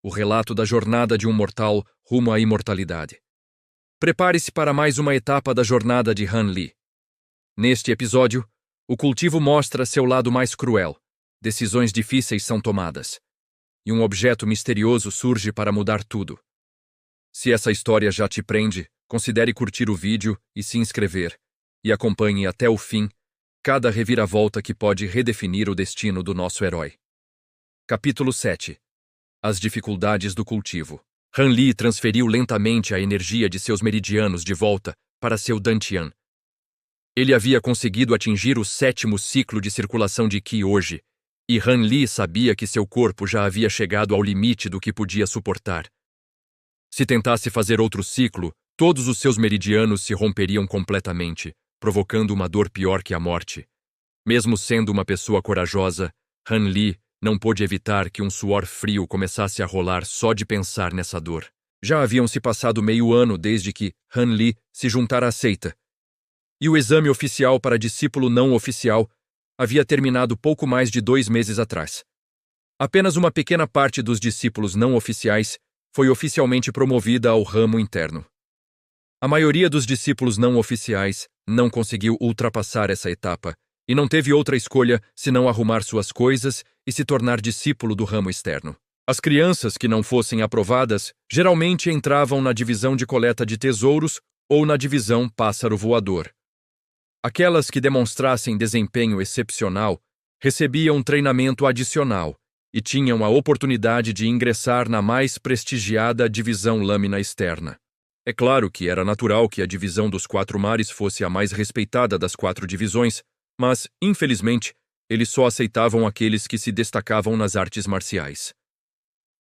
o relato da jornada de um mortal rumo à imortalidade. Prepare-se para mais uma etapa da jornada de Han Li. Neste episódio, o cultivo mostra seu lado mais cruel, decisões difíceis são tomadas, e um objeto misterioso surge para mudar tudo. Se essa história já te prende, considere curtir o vídeo e se inscrever, e acompanhe até o fim cada reviravolta que pode redefinir o destino do nosso herói. Capítulo 7. As dificuldades do cultivo. Han Li transferiu lentamente a energia de seus meridianos de volta para seu Dantian. Ele havia conseguido atingir o 7º ciclo de circulação de Qi hoje, e Han Li sabia que seu corpo já havia chegado ao limite do que podia suportar. Se tentasse fazer outro ciclo, todos os seus meridianos se romperiam completamente, provocando uma dor pior que a morte. Mesmo sendo uma pessoa corajosa, Han Li não pôde evitar que um suor frio começasse a rolar só de pensar nessa dor. Já haviam se passado meio ano desde que Han Li se juntara à seita, e o exame oficial para discípulo não oficial havia terminado pouco mais de 2 meses atrás. Apenas uma pequena parte dos discípulos não oficiais foi oficialmente promovida ao ramo interno. A maioria dos discípulos não oficiais não conseguiu ultrapassar essa etapa e não teve outra escolha senão arrumar suas coisas e se tornar discípulo do ramo externo. As crianças que não fossem aprovadas geralmente entravam na divisão de coleta de tesouros ou na divisão pássaro voador. Aquelas que demonstrassem desempenho excepcional recebiam treinamento adicional e tinham a oportunidade de ingressar na mais prestigiada divisão lâmina externa. É claro que era natural que a divisão dos 4 mares fosse a mais respeitada das 4 divisões, mas, infelizmente, eles só aceitavam aqueles que se destacavam nas artes marciais.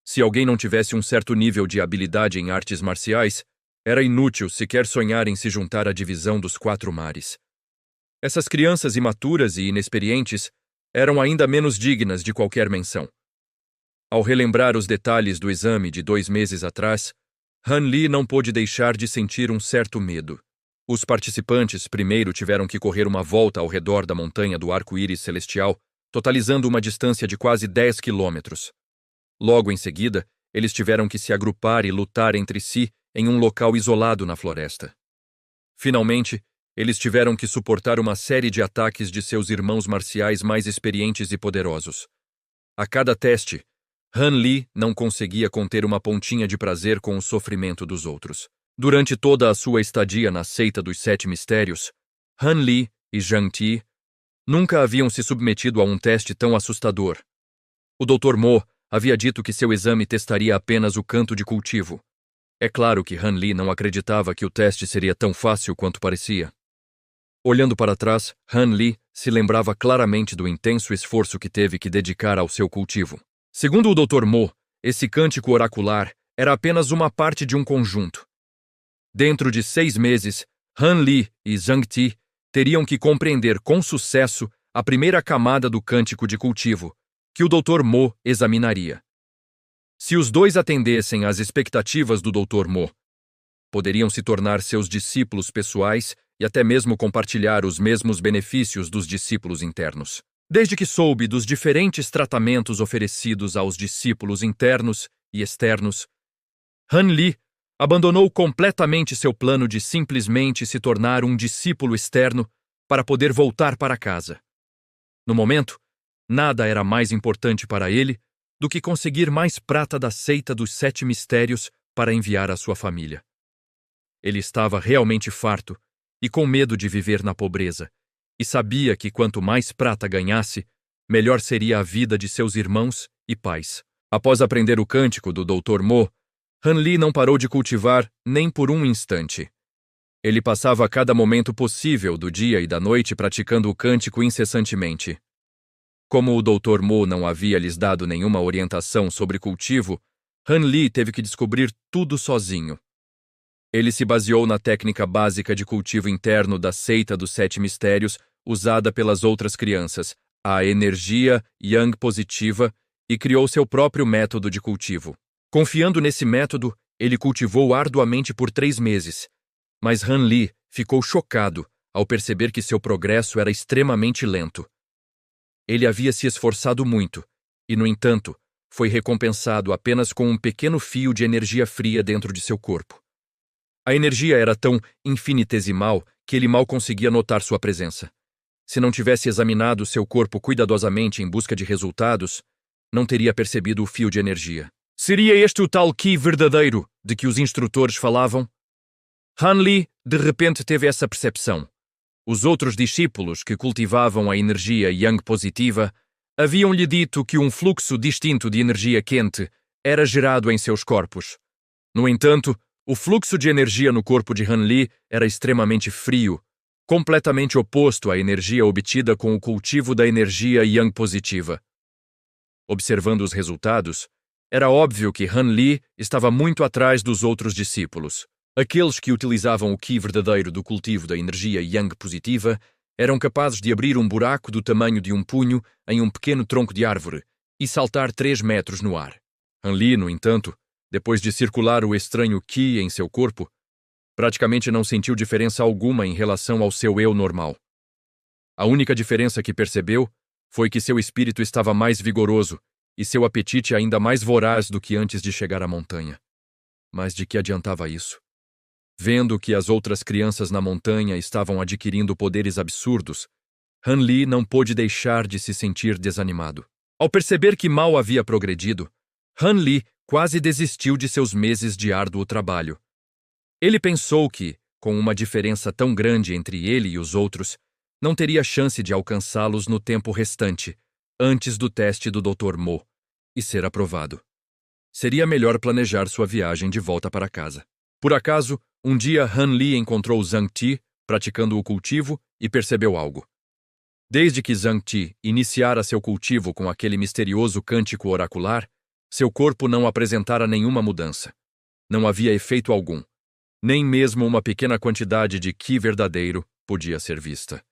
Se alguém não tivesse um certo nível de habilidade em artes marciais, era inútil sequer sonhar em se juntar à divisão dos 4 mares. Essas crianças imaturas e inexperientes eram ainda menos dignas de qualquer menção. Ao relembrar os detalhes do exame de 2 meses atrás, Han Li não pôde deixar de sentir um certo medo. Os participantes primeiro tiveram que correr uma volta ao redor da montanha do arco-íris celestial, totalizando uma distância de quase 10 quilômetros. Logo em seguida, eles tiveram que se agrupar e lutar entre si em um local isolado na floresta. Finalmente, eles tiveram que suportar uma série de ataques de seus irmãos marciais mais experientes e poderosos. A cada teste, Han Li não conseguia conter uma pontinha de prazer com o sofrimento dos outros. Durante toda a sua estadia na seita dos 7 mistérios, Han Li e Zhang Ti nunca haviam se submetido a um teste tão assustador. O Dr. Mo havia dito que seu exame testaria apenas o canto de cultivo. É claro que Han Li não acreditava que o teste seria tão fácil quanto parecia. Olhando para trás, Han Li se lembrava claramente do intenso esforço que teve que dedicar ao seu cultivo. Segundo o Dr. Mo, esse cântico oracular era apenas uma parte de um conjunto. Dentro de 6 meses, Han Li e Zhang Ti teriam que compreender com sucesso a primeira camada do cântico de cultivo, que o Dr. Mo examinaria. Se os dois atendessem às expectativas do Dr. Mo, poderiam se tornar seus discípulos pessoais e até mesmo compartilhar os mesmos benefícios dos discípulos internos. Desde que soube dos diferentes tratamentos oferecidos aos discípulos internos e externos, Han Li abandonou completamente seu plano de simplesmente se tornar um discípulo externo para poder voltar para casa. No momento, nada era mais importante para ele do que conseguir mais prata da seita dos 7 mistérios para enviar à sua família. Ele estava realmente farto e com medo de viver na pobreza, e sabia que quanto mais prata ganhasse, melhor seria a vida de seus irmãos e pais. Após aprender o cântico do Dr. Mo, Han Li não parou de cultivar nem por um instante. Ele passava cada momento possível do dia e da noite praticando o cântico incessantemente. Como o Dr. Mo não havia lhes dado nenhuma orientação sobre cultivo, Han Li teve que descobrir tudo sozinho. Ele se baseou na técnica básica de cultivo interno da seita dos 7 mistérios usada pelas outras crianças, a energia Yang positiva, e criou seu próprio método de cultivo. Confiando nesse método, ele cultivou arduamente por 3 meses, mas Han Li ficou chocado ao perceber que seu progresso era extremamente lento. Ele havia se esforçado muito, e, no entanto, foi recompensado apenas com um pequeno fio de energia fria dentro de seu corpo. A energia era tão infinitesimal que ele mal conseguia notar sua presença. Se não tivesse examinado seu corpo cuidadosamente em busca de resultados, não teria percebido o fio de energia. Seria este o tal Ki verdadeiro de que os instrutores falavam? Han Li, de repente, teve essa percepção. Os outros discípulos que cultivavam a energia Yang positiva haviam-lhe dito que um fluxo distinto de energia quente era gerado em seus corpos. No entanto, o fluxo de energia no corpo de Han Li era extremamente frio, completamente oposto à energia obtida com o cultivo da energia Yang positiva. Observando os resultados, era óbvio que Han Li estava muito atrás dos outros discípulos. Aqueles que utilizavam o Ki verdadeiro do cultivo da energia Yang positiva eram capazes de abrir um buraco do tamanho de um punho em um pequeno tronco de árvore e saltar 3 metros no ar. Han Li, no entanto, depois de circular o estranho Ki em seu corpo, praticamente não sentiu diferença alguma em relação ao seu eu normal. A única diferença que percebeu foi que seu espírito estava mais vigoroso e seu apetite ainda mais voraz do que antes de chegar à montanha. Mas de que adiantava isso? Vendo que as outras crianças na montanha estavam adquirindo poderes absurdos, Han Li não pôde deixar de se sentir desanimado. Ao perceber que mal havia progredido, Han Li quase desistiu de seus meses de árduo trabalho. Ele pensou que, com uma diferença tão grande entre ele e os outros, não teria chance de alcançá-los no tempo restante, antes do teste do Dr. Mo, e ser aprovado. Seria melhor planejar sua viagem de volta para casa. Por acaso, um dia Han Li encontrou Zhang Ti praticando o cultivo e percebeu algo. Desde que Zhang Ti iniciara seu cultivo com aquele misterioso cântico oracular, seu corpo não apresentara nenhuma mudança. Não havia efeito algum. Nem mesmo uma pequena quantidade de Ki verdadeiro podia ser vista.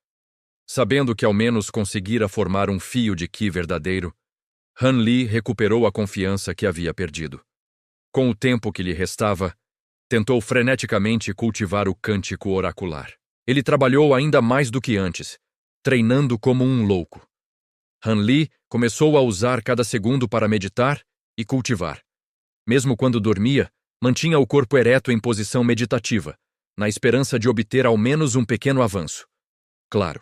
Sabendo que ao menos conseguira formar um fio de Ki verdadeiro, Han Li recuperou a confiança que havia perdido. Com o tempo que lhe restava, tentou freneticamente cultivar o cântico oracular. Ele trabalhou ainda mais do que antes, treinando como um louco. Han Li começou a usar cada segundo para meditar e cultivar. Mesmo quando dormia, mantinha o corpo ereto em posição meditativa, na esperança de obter ao menos um pequeno avanço. Claro,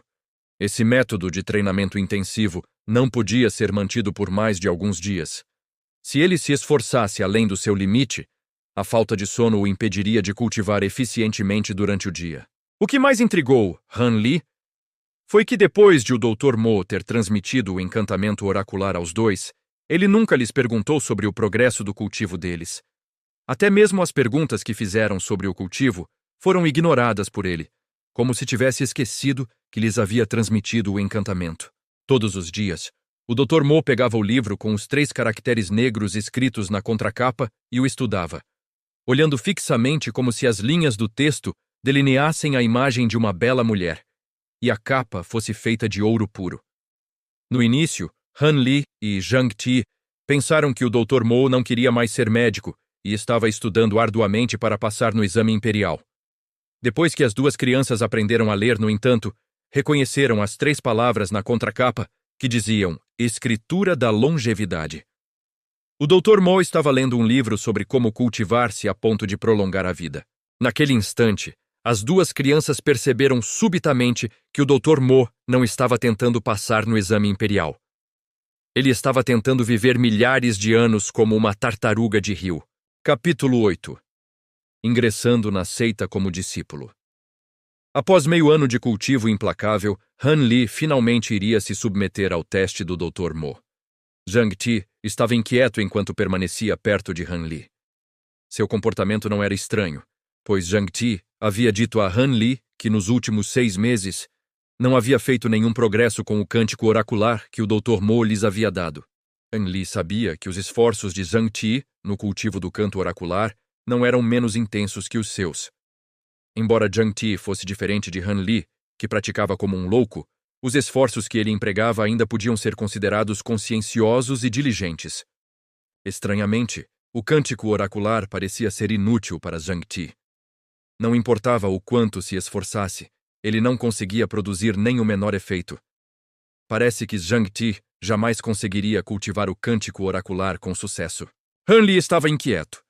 esse método de treinamento intensivo não podia ser mantido por mais de alguns dias. Se ele se esforçasse além do seu limite, a falta de sono o impediria de cultivar eficientemente durante o dia. O que mais intrigou Han Li foi que depois de o Dr. Mo ter transmitido o encantamento oracular aos dois, ele nunca lhes perguntou sobre o progresso do cultivo deles. Até mesmo as perguntas que fizeram sobre o cultivo foram ignoradas por ele, como se tivesse esquecido que lhes havia transmitido o encantamento. Todos os dias, o Dr. Mo pegava o livro com os 3 caracteres negros escritos na contracapa e o estudava, olhando fixamente como se as linhas do texto delineassem a imagem de uma bela mulher, e a capa fosse feita de ouro puro. No início, Han Li e Zhang Ti pensaram que o Dr. Mo não queria mais ser médico e estava estudando arduamente para passar no exame imperial. Depois que as 2 crianças aprenderam a ler, no entanto, reconheceram as 3 palavras na contracapa que diziam Escritura da Longevidade. O Dr. Mo estava lendo um livro sobre como cultivar-se a ponto de prolongar a vida. Naquele instante, as 2 crianças perceberam subitamente que o Dr. Mo não estava tentando passar no exame imperial. Ele estava tentando viver milhares de anos como uma tartaruga de rio. Capítulo 8. Ingressando na seita como discípulo. Após meio ano de cultivo implacável, Han Li finalmente iria se submeter ao teste do Dr. Mo. Zhang Ti estava inquieto enquanto permanecia perto de Han Li. Seu comportamento não era estranho, pois Zhang Ti havia dito a Han Li que nos últimos 6 meses não havia feito nenhum progresso com o cântico oracular que o Dr. Mo lhes havia dado. Han Li sabia que os esforços de Zhang Ti no cultivo do canto oracular não eram menos intensos que os seus. Embora Zhang Ti fosse diferente de Han Li, que praticava como um louco, os esforços que ele empregava ainda podiam ser considerados conscienciosos e diligentes. Estranhamente, o cântico oracular parecia ser inútil para Zhang Ti. Não importava o quanto se esforçasse, ele não conseguia produzir nem o menor efeito. parece que Zhang Ti jamais conseguiria cultivar o cântico oracular com sucesso. Han Li estava inquieto.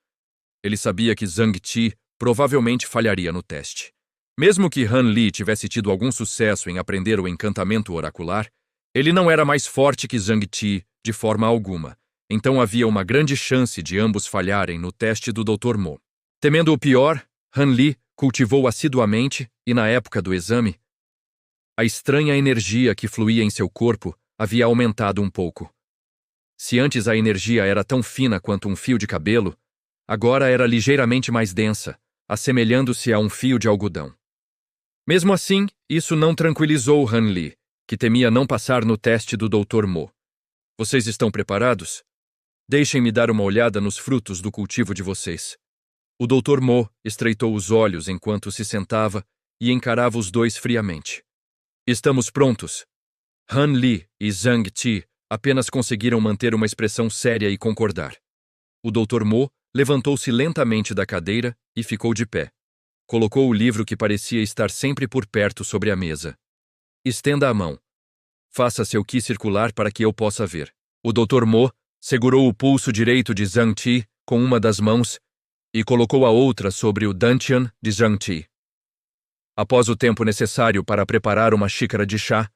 Ele sabia que Zhang Ti provavelmente falharia no teste. Mesmo que Han Li tivesse tido algum sucesso em aprender o encantamento oracular, ele não era mais forte que Zhang Ti de forma alguma. Então havia uma grande chance de ambos falharem no teste do Dr. Mo. Temendo o pior, Han Li cultivou assiduamente e, na época do exame, a estranha energia que fluía em seu corpo havia aumentado um pouco. Se antes a energia era tão fina quanto um fio de cabelo, agora era ligeiramente mais densa, assemelhando-se a um fio de algodão. Mesmo assim, isso não tranquilizou Han Li, que temia não passar no teste do Dr. Mo. Vocês estão preparados? Deixem-me dar uma olhada nos frutos do cultivo de vocês. O Dr. Mo estreitou os olhos enquanto se sentava e encarava os dois friamente. Estamos prontos. Han Li e Zhang Ti apenas conseguiram manter uma expressão séria e concordar. O Dr. Mo levantou-se lentamente da cadeira e ficou de pé. Colocou o livro que parecia estar sempre por perto sobre a mesa. Estenda a mão. Faça seu qi circular para que eu possa ver. O Dr. Mo segurou o pulso direito de Zhang Ti com uma das mãos e colocou a outra sobre o dantian de Zhang Ti. Após o tempo necessário para preparar uma xícara de chá,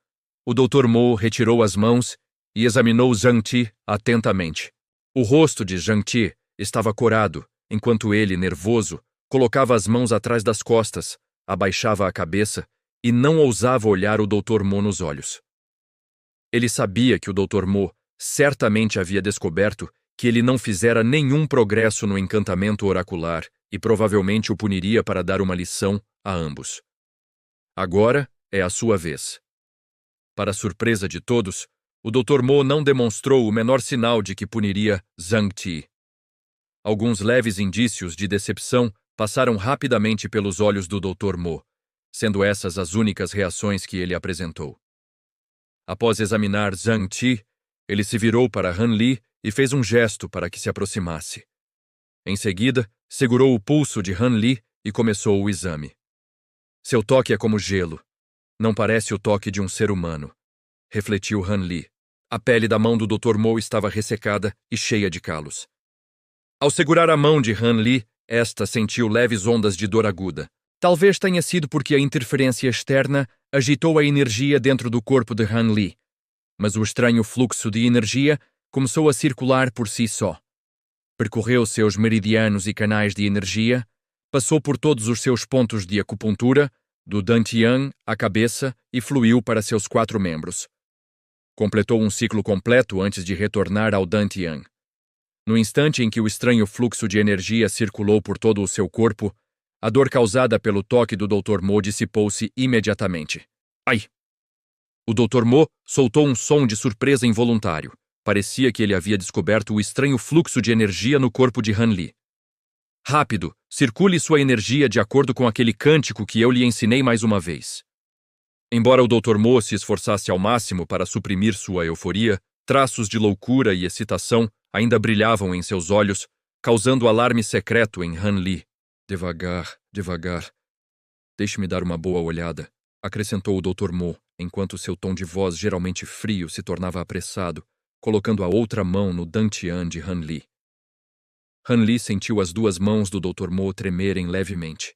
o Dr. Mo retirou as mãos e examinou Zhang Ti atentamente. O rosto de Zhang Ti estava corado, enquanto ele, nervoso, colocava as mãos atrás das costas, abaixava a cabeça e não ousava olhar o Dr. Mo nos olhos. Ele sabia que o Dr. Mo certamente havia descoberto que ele não fizera nenhum progresso no encantamento oracular e provavelmente o puniria para dar uma lição a ambos. Agora é a sua vez. Para surpresa de todos, o Dr. Mo não demonstrou o menor sinal de que puniria Zhang Ti. Alguns leves indícios de decepção passaram rapidamente pelos olhos do Dr. Mo, sendo essas as únicas reações que ele apresentou. Após examinar Zhang Ti, ele se virou para Han Li e fez um gesto para que se aproximasse. Em seguida, segurou o pulso de Han Li e começou o exame. Seu toque é como gelo. Não parece o toque de um ser humano, refletiu Han Li. A pele da mão do Dr. Mo estava ressecada e cheia de calos. Ao segurar a mão de Han Li, esta sentiu leves ondas de dor aguda. Talvez tenha sido porque a interferência externa agitou a energia dentro do corpo de Han Li, mas o estranho fluxo de energia começou a circular por si só. Percorreu seus meridianos e canais de energia, passou por todos os seus pontos de acupuntura, do dantian à cabeça e fluiu para seus 4 membros. Completou um ciclo completo antes de retornar ao dantian. No instante em que o estranho fluxo de energia circulou por todo o seu corpo, a dor causada pelo toque do Dr. Mo dissipou-se imediatamente. Ai! O Dr. Mo soltou um som de surpresa involuntário. Parecia que ele havia descoberto o estranho fluxo de energia no corpo de Han Li. Rápido, circule sua energia de acordo com aquele cântico que eu lhe ensinei mais uma vez. Embora o Dr. Mo se esforçasse ao máximo para suprimir sua euforia, traços de loucura e excitação ainda brilhavam em seus olhos, causando alarme secreto em Han Li. Devagar, devagar. Deixe-me dar uma boa olhada, acrescentou o Dr. Mo, enquanto seu tom de voz geralmente frio se tornava apressado, colocando a outra mão no dantian de Han Li. Han Li sentiu as 2 mãos do Dr. Mo tremerem levemente.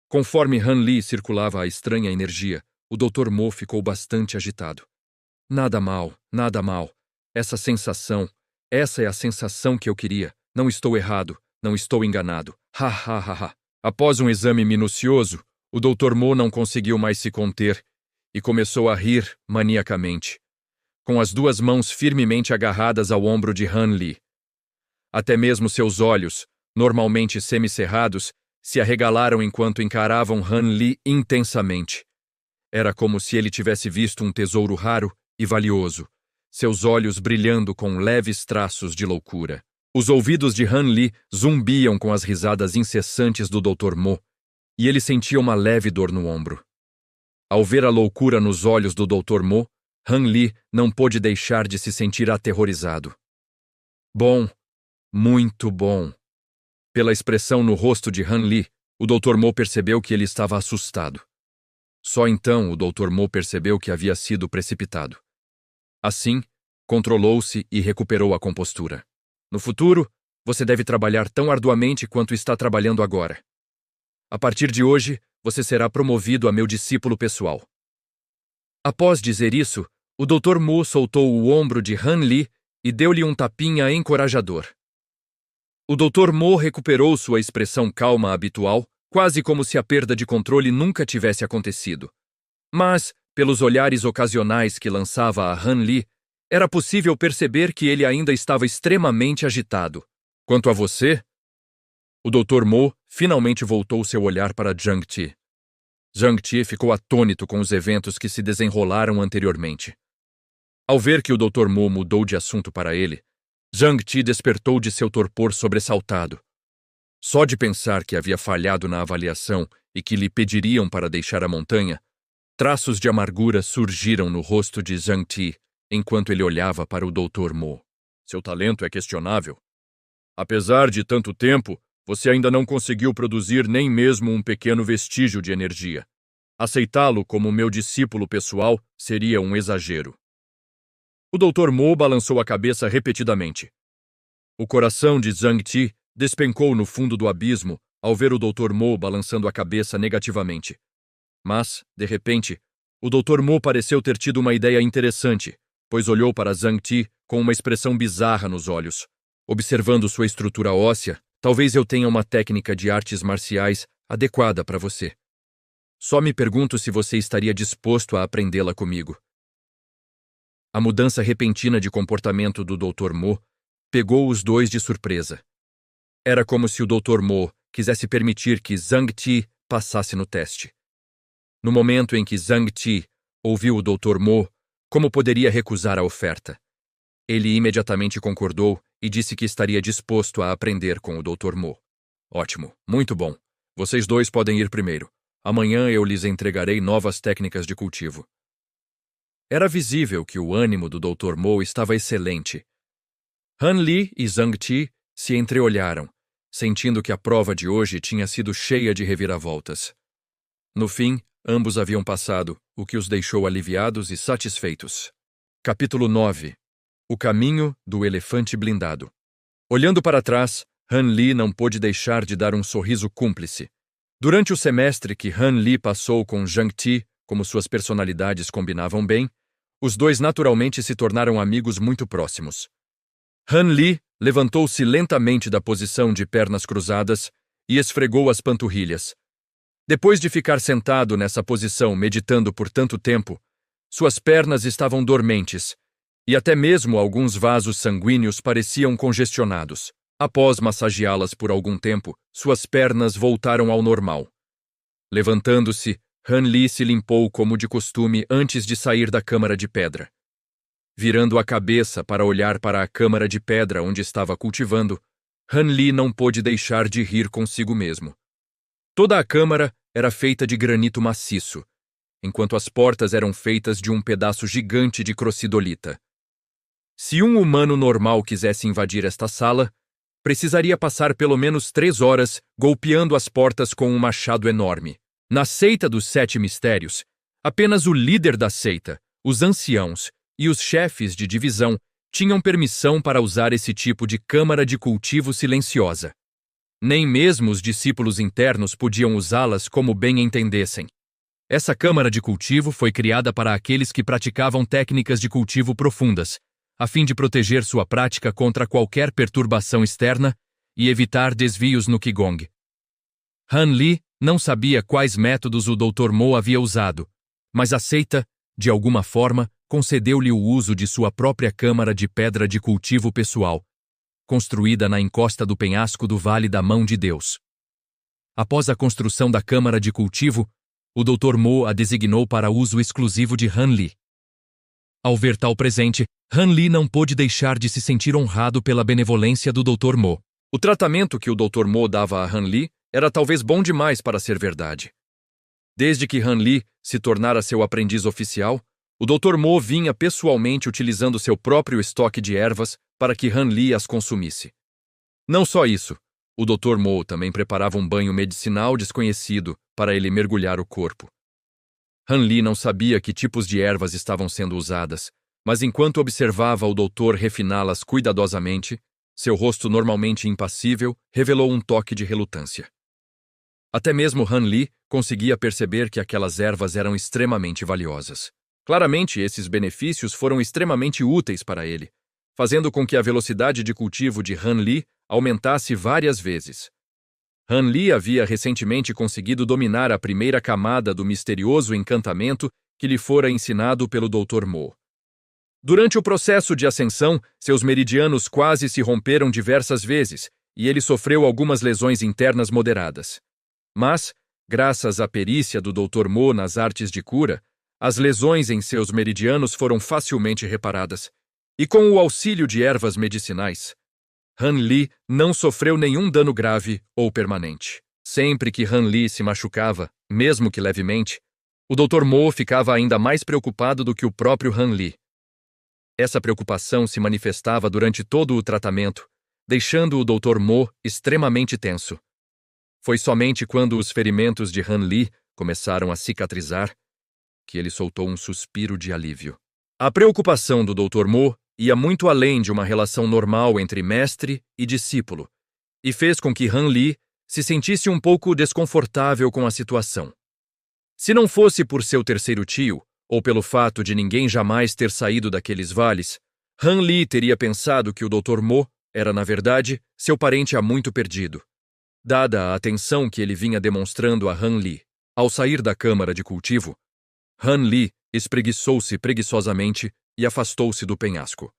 Conforme Han Li circulava a estranha energia, o Dr. Mo ficou bastante agitado. Nada mal, nada mal. Essa é a sensação que eu queria. Não estou errado, não estou enganado. Ha, ha, ha, ha. Após um exame minucioso, o Dr. Mo não conseguiu mais se conter e começou a rir maniacamente, com as 2 mãos firmemente agarradas ao ombro de Han Li. Até mesmo seus olhos, normalmente semicerrados, se arregalaram enquanto encaravam Han Li intensamente. Era como se ele tivesse visto um tesouro raro e valioso, seus olhos brilhando com leves traços de loucura. Os ouvidos de Han Li zumbiam com as risadas incessantes do Dr. Mo, e ele sentia uma leve dor no ombro. Ao ver a loucura nos olhos do Dr. Mo, Han Li não pôde deixar de se sentir aterrorizado. Bom, muito bom. Pela expressão no rosto de Han Li, o Dr. Mo percebeu que ele estava assustado. Só então o Dr. Mo percebeu que havia sido precipitado. Assim, controlou-se e recuperou a compostura. No futuro, você deve trabalhar tão arduamente quanto está trabalhando agora. A partir de hoje, você será promovido a meu discípulo pessoal. Após dizer isso, o Dr. Mo soltou o ombro de Han Li e deu-lhe um tapinha encorajador. O Dr. Mo recuperou sua expressão calma habitual, quase como se a perda de controle nunca tivesse acontecido. Mas, pelos olhares ocasionais que lançava a Han Li, era possível perceber que ele ainda estava extremamente agitado. Quanto a você? O Dr. Mo finalmente voltou seu olhar para Zhang Ti. Zhang Ti ficou atônito com os eventos que se desenrolaram anteriormente. Ao ver que o Dr. Mo mudou de assunto para ele, Zhang Ti despertou de seu torpor sobressaltado. Só de pensar que havia falhado na avaliação e que lhe pediriam para deixar a montanha, traços de amargura surgiram no rosto de Zhang Ti enquanto ele olhava para o Dr. Mo. Seu talento é questionável. Apesar de tanto tempo, você ainda não conseguiu produzir nem mesmo um pequeno vestígio de energia. Aceitá-lo como meu discípulo pessoal seria um exagero. O Dr. Mo balançou a cabeça repetidamente. O coração de Zhang Ti despencou no fundo do abismo ao ver o Dr. Mo balançando a cabeça negativamente. Mas, de repente, o Dr. Mo pareceu ter tido uma ideia interessante, pois olhou para Zhang Ti com uma expressão bizarra nos olhos. Observando sua estrutura óssea, talvez eu tenha uma técnica de artes marciais adequada para você. Só me pergunto se você estaria disposto a aprendê-la comigo. A mudança repentina de comportamento do Dr. Mo pegou os dois de surpresa. Era como se o Dr. Mo quisesse permitir que Zhang Ti passasse no teste. No momento em que Zhang Ti ouviu o Dr. Mo, como poderia recusar a oferta? Ele imediatamente concordou e disse que estaria disposto a aprender com o Dr. Mo. Ótimo, muito bom. Vocês dois podem ir primeiro. Amanhã eu lhes entregarei novas técnicas de cultivo. Era visível que o ânimo do Dr. Mo estava excelente. Han Li e Zhang Ti se entreolharam, sentindo que a prova de hoje tinha sido cheia de reviravoltas. No fim, ambos haviam passado, o que os deixou aliviados e satisfeitos. Capítulo 9. O caminho do elefante blindado. Olhando para trás, Han Li não pôde deixar de dar um sorriso cúmplice. Durante o semestre que Han Li passou com Zhang Ti, como suas personalidades combinavam bem, os dois naturalmente se tornaram amigos muito próximos. Han Li levantou-se lentamente da posição de pernas cruzadas e esfregou as panturrilhas. Depois de ficar sentado nessa posição meditando por tanto tempo, suas pernas estavam dormentes, e até mesmo alguns vasos sanguíneos pareciam congestionados. Após massageá-las por algum tempo, suas pernas voltaram ao normal. Levantando-se, Han Li se limpou como de costume antes de sair da câmara de pedra. Virando a cabeça para olhar para a câmara de pedra onde estava cultivando, Han Li não pôde deixar de rir consigo mesmo. Toda a câmara era feita de granito maciço, enquanto as portas eram feitas de um pedaço gigante de crocidolita. Se um humano normal quisesse invadir esta sala, precisaria passar pelo menos 3 horas golpeando as portas com um machado enorme. Na seita dos 7 mistérios, apenas o líder da seita, os anciãos e os chefes de divisão tinham permissão para usar esse tipo de câmara de cultivo silenciosa. Nem mesmo os discípulos internos podiam usá-las como bem entendessem. Essa câmara de cultivo foi criada para aqueles que praticavam técnicas de cultivo profundas, a fim de proteger sua prática contra qualquer perturbação externa e evitar desvios no Qigong. Han Li não sabia quais métodos o Dr. Mo havia usado, mas a seita, de alguma forma, concedeu-lhe o uso de sua própria câmara de pedra de cultivo pessoal, construída na encosta do penhasco do Vale da Mão de Deus. Após a construção da câmara de cultivo, o Dr. Mo a designou para uso exclusivo de Han Li. Ao ver tal presente, Han Li não pôde deixar de se sentir honrado pela benevolência do Dr. Mo. O tratamento que o Dr. Mo dava a Han Li era talvez bom demais para ser verdade. Desde que Han Li se tornara seu aprendiz oficial, o Dr. Mo vinha pessoalmente utilizando seu próprio estoque de ervas para que Han Li as consumisse. Não só isso, o Dr. Mo também preparava um banho medicinal desconhecido para ele mergulhar o corpo. Han Li não sabia que tipos de ervas estavam sendo usadas, Mas enquanto observava o doutor refiná-las cuidadosamente, seu rosto normalmente impassível revelou um toque de relutância. Até mesmo Han Li conseguia perceber que aquelas ervas eram extremamente valiosas. Claramente, esses benefícios foram extremamente úteis para ele, fazendo com que a velocidade de cultivo de Han Li aumentasse várias vezes. Han Li havia recentemente conseguido dominar a primeira camada do misterioso encantamento que lhe fora ensinado pelo Dr. Mo. Durante o processo de ascensão, seus meridianos quase se romperam diversas vezes e ele sofreu algumas lesões internas moderadas. Mas, graças à perícia do Dr. Mo nas artes de cura, as lesões em seus meridianos foram facilmente reparadas, e com o auxílio de ervas medicinais, Han Li não sofreu nenhum dano grave ou permanente. Sempre que Han Li se machucava, mesmo que levemente, o Dr. Mo ficava ainda mais preocupado do que o próprio Han Li. Essa preocupação se manifestava durante todo o tratamento, deixando o Dr. Mo extremamente tenso. Foi somente quando os ferimentos de Han Li começaram a cicatrizar que ele soltou um suspiro de alívio. A preocupação do Dr. Mo ia muito além de uma relação normal entre mestre e discípulo, e fez com que Han Li se sentisse um pouco desconfortável com a situação. Se não fosse por seu terceiro tio, ou pelo fato de ninguém jamais ter saído daqueles vales, Han Li teria pensado que o Dr. Mo era, na verdade, seu parente há muito perdido. Dada a atenção que ele vinha demonstrando a Han Li ao sair da câmara de cultivo, Han Li espreguiçou-se preguiçosamente e afastou-se do penhasco.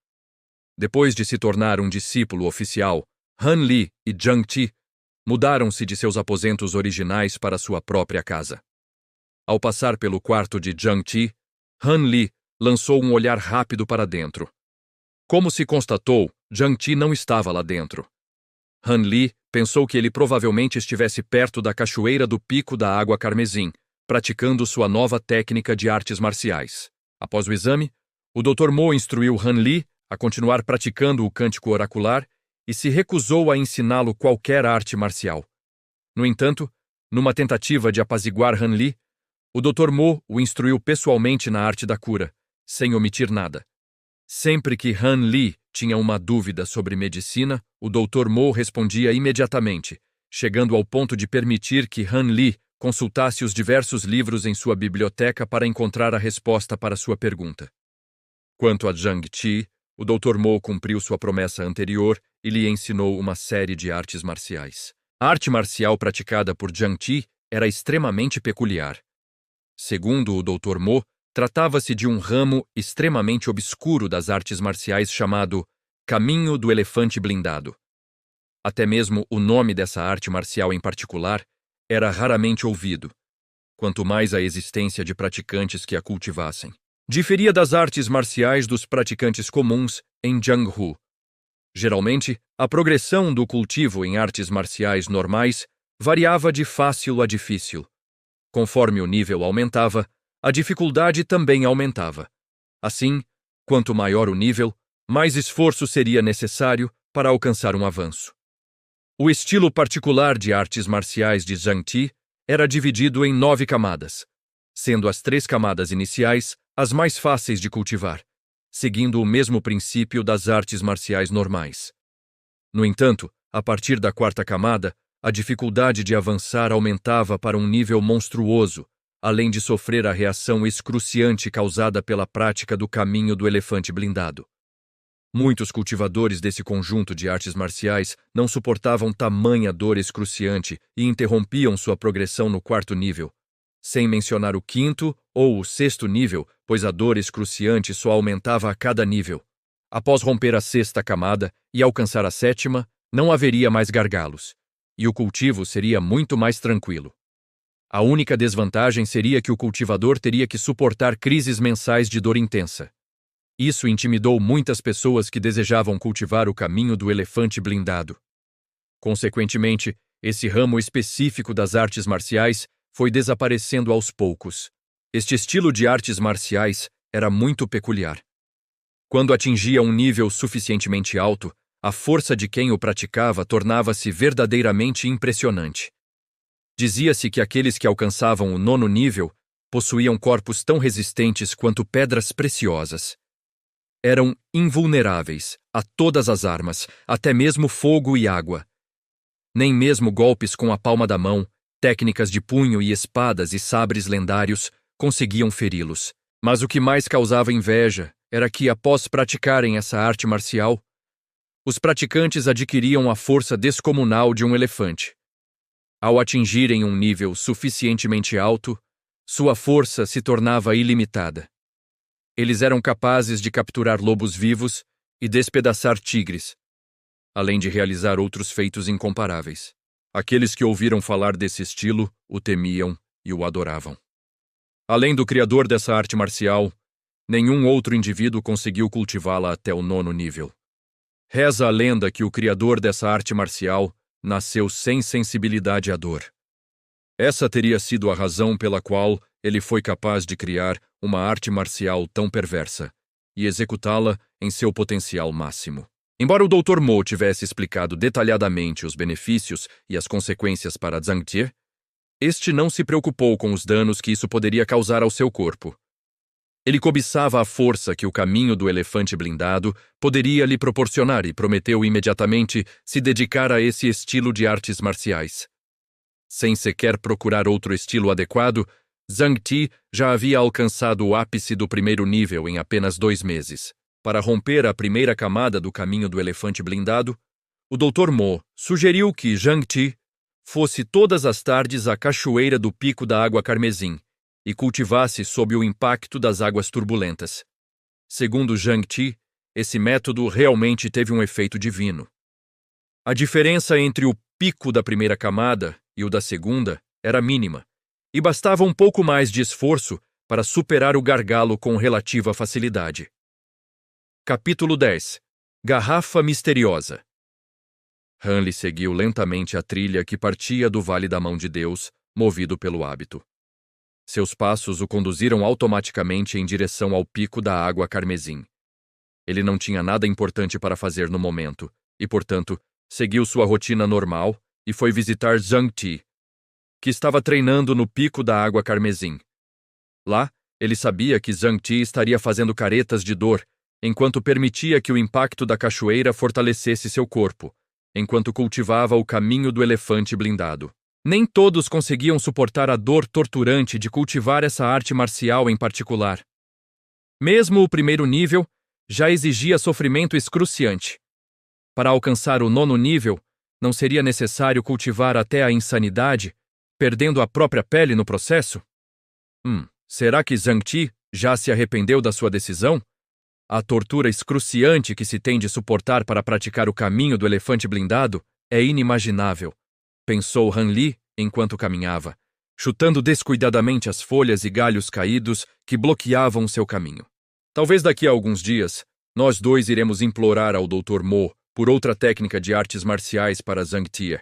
Depois de se tornar um discípulo oficial, Han Li e Jiang Ti mudaram-se de seus aposentos originais para sua própria casa. Ao passar pelo quarto de Jiang Ti, Han Li lançou um olhar rápido para dentro. Como se constatou, Jiang Ti não estava lá dentro. Han Li pensou que ele provavelmente estivesse perto da cachoeira do Pico da Água Carmesim, praticando sua nova técnica de artes marciais. Após o exame, o Dr. Mo instruiu Han Li a continuar praticando o cântico oracular e se recusou a ensiná-lo qualquer arte marcial. No entanto, numa tentativa de apaziguar Han Li, o Dr. Mo o instruiu pessoalmente na arte da cura, sem omitir nada. Sempre que Han Li tinha uma dúvida sobre medicina, o Dr. Mo respondia imediatamente, chegando ao ponto de permitir que Han Li consultasse os diversos livros em sua biblioteca para encontrar a resposta para sua pergunta. Quanto a Jiang Ti, o Dr. Mo cumpriu sua promessa anterior e lhe ensinou uma série de artes marciais. A arte marcial praticada por Jiang Ti era extremamente peculiar. Segundo o Dr. Mo, tratava-se de um ramo extremamente obscuro das artes marciais chamado Caminho do Elefante Blindado. Até mesmo o nome dessa arte marcial em particular era raramente ouvido, quanto mais a existência de praticantes que a cultivassem. Diferia das artes marciais dos praticantes comuns em Jianghu. Geralmente, a progressão do cultivo em artes marciais normais variava de fácil a difícil. Conforme o nível aumentava, a dificuldade também aumentava. Assim, quanto maior o nível, mais esforço seria necessário para alcançar um avanço. O estilo particular de artes marciais de Jiang Ti era dividido em 9 camadas, sendo as 3 camadas iniciais as mais fáceis de cultivar, seguindo o mesmo princípio das artes marciais normais. No entanto, a partir da 4ª camada, a dificuldade de avançar aumentava para um nível monstruoso, além de sofrer a reação excruciante causada pela prática do caminho do elefante blindado. Muitos cultivadores desse conjunto de artes marciais não suportavam tamanha dor excruciante e interrompiam sua progressão no 4º nível, sem mencionar o 5º ou o 6º nível, pois a dor excruciante só aumentava a cada nível. Após romper a 6ª camada e alcançar a 7ª, não haveria mais gargalos, e o cultivo seria muito mais tranquilo. A única desvantagem seria que o cultivador teria que suportar crises mensais de dor intensa. Isso intimidou muitas pessoas que desejavam cultivar o caminho do elefante blindado. Consequentemente, esse ramo específico das artes marciais foi desaparecendo aos poucos. Este estilo de artes marciais era muito peculiar. Quando atingia um nível suficientemente alto, a força de quem o praticava tornava-se verdadeiramente impressionante. Dizia-se que aqueles que alcançavam o 9º nível possuíam corpos tão resistentes quanto pedras preciosas. eram invulneráveis a todas as armas, até mesmo fogo e água. Nem mesmo golpes com a palma da mão, técnicas de punho e espadas e sabres lendários conseguiam feri-los. Mas o que mais causava inveja era que, após praticarem essa arte marcial, os praticantes adquiriam a força descomunal de um elefante. Ao atingirem um nível suficientemente alto, sua força se tornava ilimitada. Eles eram capazes de capturar lobos vivos e despedaçar tigres, além de realizar outros feitos incomparáveis. Aqueles que ouviram falar desse estilo o temiam e o adoravam. Além do criador dessa arte marcial, nenhum outro indivíduo conseguiu cultivá-la até o 9º nível. Reza a lenda que o criador dessa arte marcial nasceu sem sensibilidade à dor. Essa teria sido a razão pela qual ele foi capaz de criar uma arte marcial tão perversa e executá-la em seu potencial máximo. Embora o Dr. Mo tivesse explicado detalhadamente os benefícios e as consequências para Zhang Tie, este não se preocupou com os danos que isso poderia causar ao seu corpo. Ele cobiçava a força que o caminho do elefante blindado poderia lhe proporcionar e prometeu imediatamente se dedicar a esse estilo de artes marciais. Sem sequer procurar outro estilo adequado, Zhang Tie já havia alcançado o ápice do 1º nível em apenas 2 meses. Para romper a primeira camada do caminho do elefante blindado, o Dr. Mo sugeriu que Zhang Tie fosse todas as tardes à cachoeira do Pico da Água Carmesim e cultivasse sob o impacto das águas turbulentas. Segundo Zhang Tie, esse método realmente teve um efeito divino. A diferença entre o pico da primeira camada e o da segunda era mínima, e bastava um pouco mais de esforço para superar o gargalo com relativa facilidade. Capítulo 10. Garrafa Misteriosa. Han Li seguiu lentamente a trilha que partia do Vale da Mão de Deus, movido pelo hábito. Seus passos o conduziram automaticamente em direção ao Pico da Água Carmesim. Ele não tinha nada importante para fazer no momento, e, portanto, seguiu sua rotina normal e foi visitar Zhang Tie, que estava treinando no Pico da Água Carmesim. Lá, ele sabia que Zhang Tie estaria fazendo caretas de dor, enquanto permitia que o impacto da cachoeira fortalecesse seu corpo, enquanto cultivava o caminho do elefante blindado. Nem todos conseguiam suportar a dor torturante de cultivar essa arte marcial em particular. Mesmo o 1º nível já exigia sofrimento excruciante. Para alcançar o 9º nível, não seria necessário cultivar até a insanidade, perdendo a própria pele no processo? Será que Zhang Tie já se arrependeu da sua decisão? A tortura excruciante que se tem de suportar para praticar o caminho do elefante blindado é inimaginável, pensou Han Li enquanto caminhava, chutando descuidadamente as folhas e galhos caídos que bloqueavam seu caminho. Talvez daqui a alguns dias, nós dois iremos implorar ao Dr. Mo por outra técnica de artes marciais para Zhang Tie,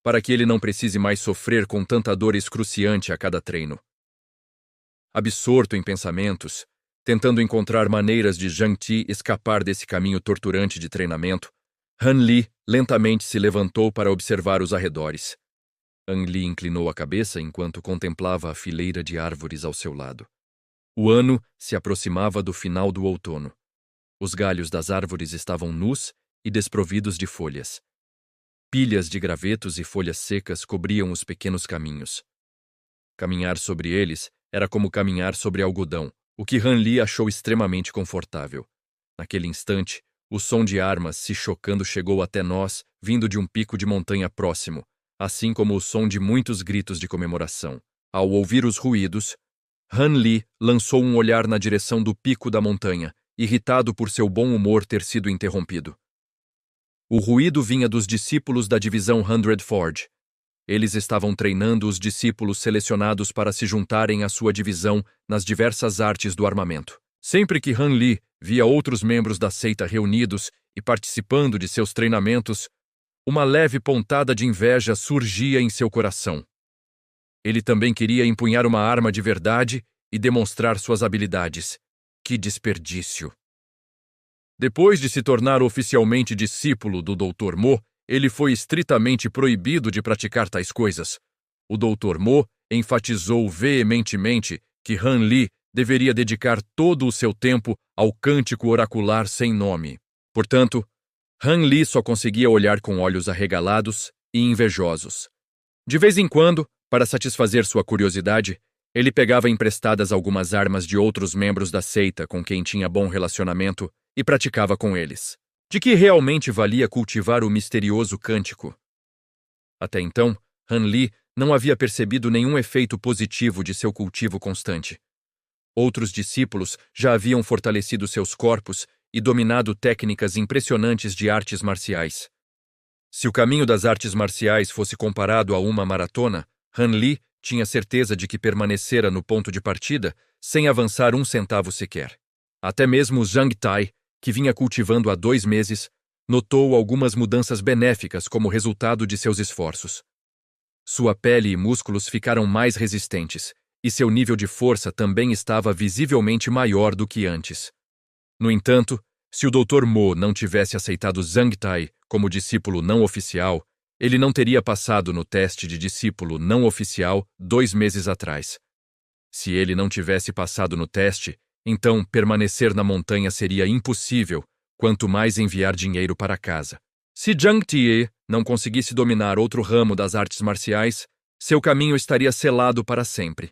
para que ele não precise mais sofrer com tanta dor excruciante a cada treino. Absorto em pensamentos, tentando encontrar maneiras de Zhang Tie escapar desse caminho torturante de treinamento, Han Li lentamente se levantou para observar os arredores. Han Li inclinou a cabeça enquanto contemplava a fileira de árvores ao seu lado. O ano se aproximava do final do outono. Os galhos das árvores estavam nus e desprovidos de folhas. Pilhas de gravetos e folhas secas cobriam os pequenos caminhos. Caminhar sobre eles era como caminhar sobre algodão, o que Han Li achou extremamente confortável. Naquele instante, o som de armas se chocando chegou até nós, vindo de um pico de montanha próximo, assim como o som de muitos gritos de comemoração. Ao ouvir os ruídos, Han Li lançou um olhar na direção do pico da montanha, irritado por seu bom humor ter sido interrompido. O ruído vinha dos discípulos da divisão 100 Forge. Eles estavam treinando os discípulos selecionados para se juntarem à sua divisão nas diversas artes do armamento. Sempre que Han Li via outros membros da seita reunidos e participando de seus treinamentos, uma leve pontada de inveja surgia em seu coração. Ele também queria empunhar uma arma de verdade e demonstrar suas habilidades. Que desperdício! Depois de se tornar oficialmente discípulo do Dr. Mo, ele foi estritamente proibido de praticar tais coisas. O Dr. Mo enfatizou veementemente que Han Li deveria dedicar todo o seu tempo ao cântico oracular sem nome. Portanto, Han Li só conseguia olhar com olhos arregalados e invejosos. De vez em quando, para satisfazer sua curiosidade, ele pegava emprestadas algumas armas de outros membros da seita com quem tinha bom relacionamento e praticava com eles. De que realmente valia cultivar o misterioso cântico? Até então, Han Li não havia percebido nenhum efeito positivo de seu cultivo constante. Outros discípulos já haviam fortalecido seus corpos e dominado técnicas impressionantes de artes marciais. Se o caminho das artes marciais fosse comparado a uma maratona, Han Li tinha certeza de que permanecera no ponto de partida sem avançar um centavo sequer. Até mesmo Zhang Tai, que vinha cultivando há 2 meses, notou algumas mudanças benéficas como resultado de seus esforços. Sua pele e músculos ficaram mais resistentes, e seu nível de força também estava visivelmente maior do que antes. No entanto, se o Dr. Mo não tivesse aceitado Zhang Tai como discípulo não oficial, ele não teria passado no teste de discípulo não oficial 2 meses atrás. Se ele não tivesse passado no teste, então permanecer na montanha seria impossível, quanto mais enviar dinheiro para casa. Se Zhang Tie não conseguisse dominar outro ramo das artes marciais, seu caminho estaria selado para sempre.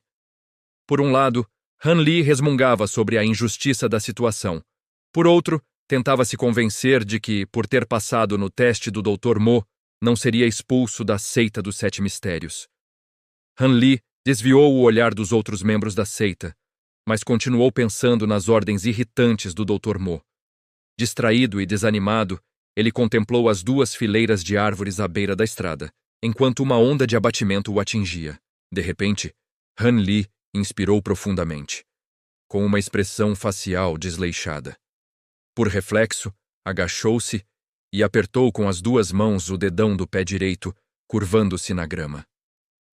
Por um lado, Han Li resmungava sobre a injustiça da situação. Por outro, tentava se convencer de que, por ter passado no teste do Dr. Mo, não seria expulso da seita dos 7 mistérios. Han Li desviou o olhar dos outros membros da seita, mas continuou pensando nas ordens irritantes do Dr. Mo. Distraído e desanimado, ele contemplou as 2 fileiras de árvores à beira da estrada, enquanto uma onda de abatimento o atingia. De repente, Han Li inspirou profundamente, com uma expressão facial desleixada. Por reflexo, agachou-se e apertou com as 2 mãos o dedão do pé direito, curvando-se na grama.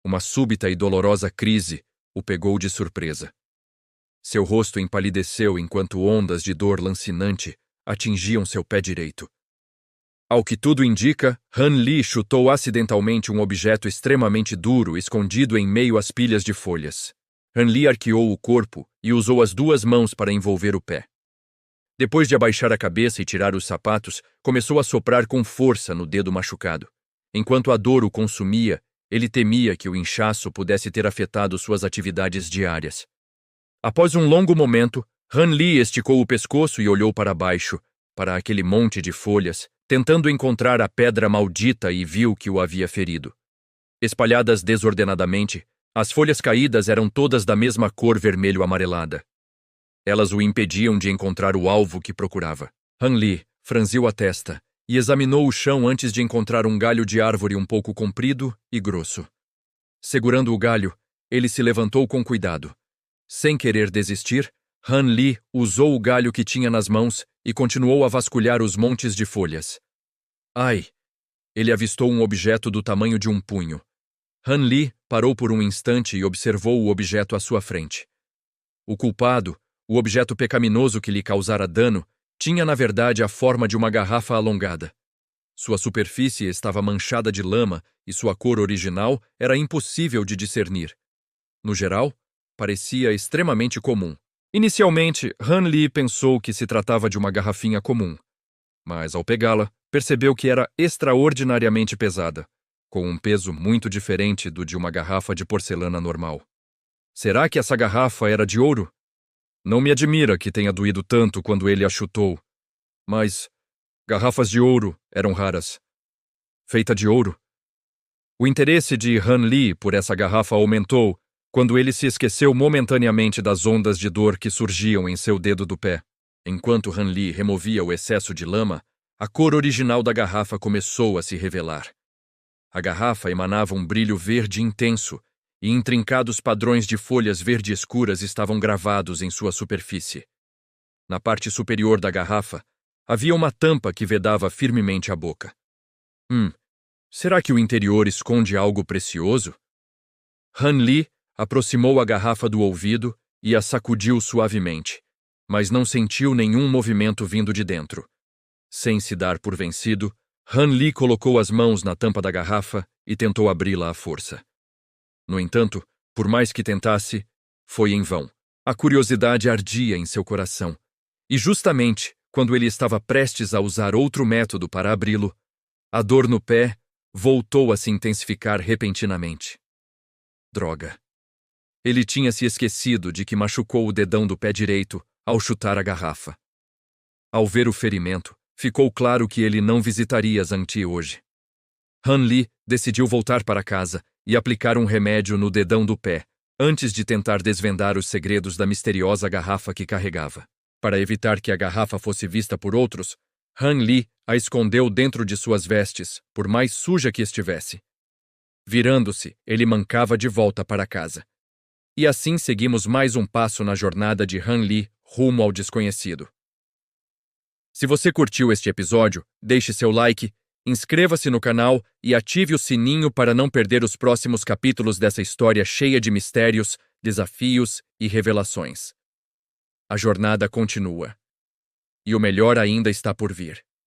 Uma súbita e dolorosa crise o pegou de surpresa. Seu rosto empalideceu enquanto ondas de dor lancinante atingiam seu pé direito. Ao que tudo indica, Han Li chutou acidentalmente um objeto extremamente duro escondido em meio às pilhas de folhas. Han Li arqueou o corpo e usou as 2 mãos para envolver o pé. Depois de abaixar a cabeça e tirar os sapatos, começou a soprar com força no dedo machucado. Enquanto a dor o consumia, ele temia que o inchaço pudesse ter afetado suas atividades diárias. Após um longo momento, Han Li esticou o pescoço e olhou para baixo, para aquele monte de folhas, tentando encontrar a pedra maldita, e viu que o havia ferido. Espalhadas desordenadamente, as folhas caídas eram todas da mesma cor vermelho-amarelada. Elas o impediam de encontrar o alvo que procurava. Han Li franziu a testa e examinou o chão antes de encontrar um galho de árvore um pouco comprido e grosso. Segurando o galho, ele se levantou com cuidado. Sem querer desistir, Han Li usou o galho que tinha nas mãos e continuou a vasculhar os montes de folhas. Ai! Ele avistou um objeto do tamanho de um punho. Han Li parou por um instante e observou o objeto à sua frente. O culpado, o objeto pecaminoso que lhe causara dano, tinha na verdade a forma de uma garrafa alongada. Sua superfície estava manchada de lama e sua cor original era impossível de discernir. No geral, parecia extremamente comum. Inicialmente, Han Li pensou que se tratava de uma garrafinha comum, mas ao pegá-la, percebeu que era extraordinariamente pesada, com um peso muito diferente do de uma garrafa de porcelana normal. Será que essa garrafa era de ouro? Não me admira que tenha doído tanto quando ele a chutou, mas garrafas de ouro eram raras. Feita de ouro? O interesse de Han Li por essa garrafa aumentou quando ele se esqueceu momentaneamente das ondas de dor que surgiam em seu dedo do pé. Enquanto Han Li removia o excesso de lama, a cor original da garrafa começou a se revelar. A garrafa emanava um brilho verde intenso, e intrincados padrões de folhas verde escuras estavam gravados em sua superfície. Na parte superior da garrafa, havia uma tampa que vedava firmemente a boca. Será que o interior esconde algo precioso? Han Li aproximou a garrafa do ouvido e a sacudiu suavemente, mas não sentiu nenhum movimento vindo de dentro. Sem se dar por vencido, Han Li colocou as mãos na tampa da garrafa e tentou abri-la à força. No entanto, por mais que tentasse, foi em vão. A curiosidade ardia em seu coração, e justamente quando ele estava prestes a usar outro método para abri-lo, a dor no pé voltou a se intensificar repentinamente. Droga! Ele tinha se esquecido de que machucou o dedão do pé direito ao chutar a garrafa. Ao ver o ferimento, ficou claro que ele não visitaria Zhang-Ti hoje. Han Li decidiu voltar para casa e aplicar um remédio no dedão do pé, antes de tentar desvendar os segredos da misteriosa garrafa que carregava. Para evitar que a garrafa fosse vista por outros, Han Li a escondeu dentro de suas vestes, por mais suja que estivesse. Virando-se, ele mancava de volta para casa. E assim seguimos mais um passo na jornada de Han Li rumo ao desconhecido. Se você curtiu este episódio, deixe seu like, inscreva-se no canal e ative o sininho para não perder os próximos capítulos dessa história cheia de mistérios, desafios e revelações. A jornada continua. E o melhor ainda está por vir.